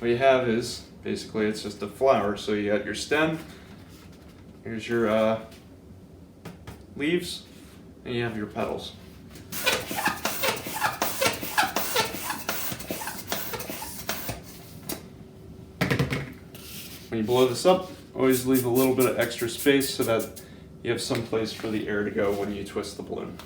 what you have is basically it's just a flower. So you got your stem, here's your leaves, and you have your petals. When you blow this up, always leave a little bit of extra space so that you have some place for the air to go when you twist the balloon.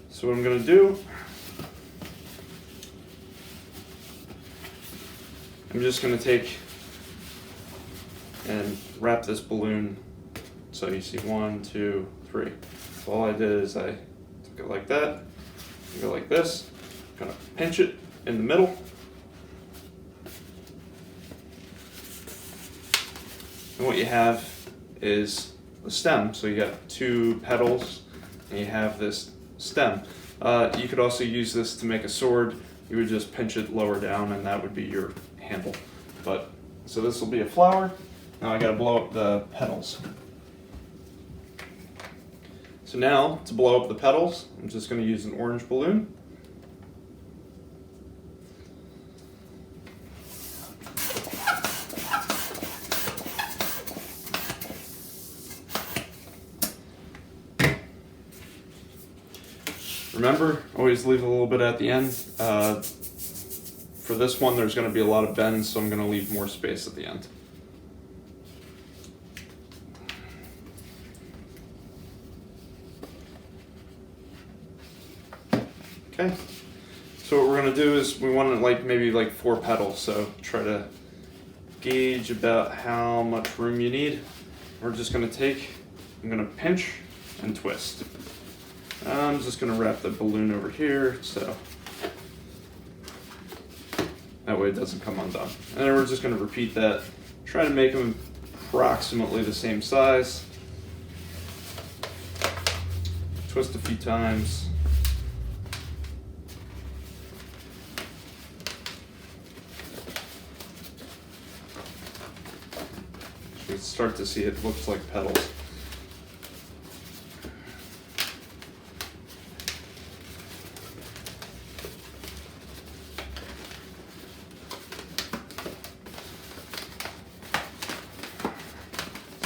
So what I'm going to do, I'm just going to take and wrap this balloon. So you see 1, 2, 3. So all I did is I took it like that, go like this, kind of pinch it in the middle. And what you have is the stem. So you got 2 petals and you have this stem. You could also use this to make a sword. You would just pinch it lower down and that would be your handle. But so this will be a flower. Now I gotta blow up the petals. So now to blow up the petals, I'm just gonna use an orange balloon. Remember, always leave a little bit at the end. For this one, there's going to be a lot of bends, so I'm going to leave more space at the end. Okay, so what we're going to do is we want maybe 4 petals, so try to gauge about how much room you need. We're just going to I'm going to pinch and twist. I'm just going to wrap the balloon over here, so that way it doesn't come undone. And then we're just going to repeat that. Try to make them approximately the same size. Twist a few times. You can start to see it looks like petals.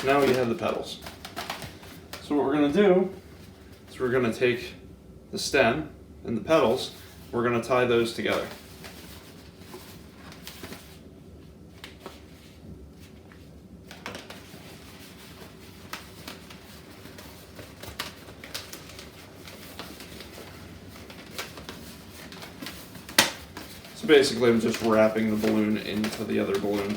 Now we have the petals. So what we're going to do is we're going to take the stem and the petals, we're going to tie those together. So basically I'm just wrapping the balloon into the other balloon.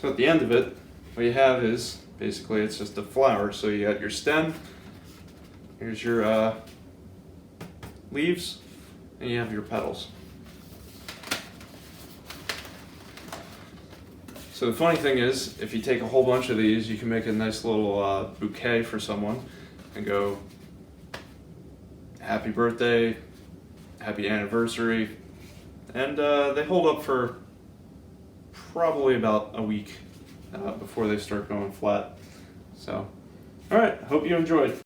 So at the end of it, what you have is basically it's just a flower. So you got your stem, here's your leaves, and you have your petals. So the funny thing is, if you take a whole bunch of these, you can make a nice little bouquet for someone and go, happy birthday, happy anniversary, and they hold up for probably about a week before they start going flat. So, all right, hope you enjoyed.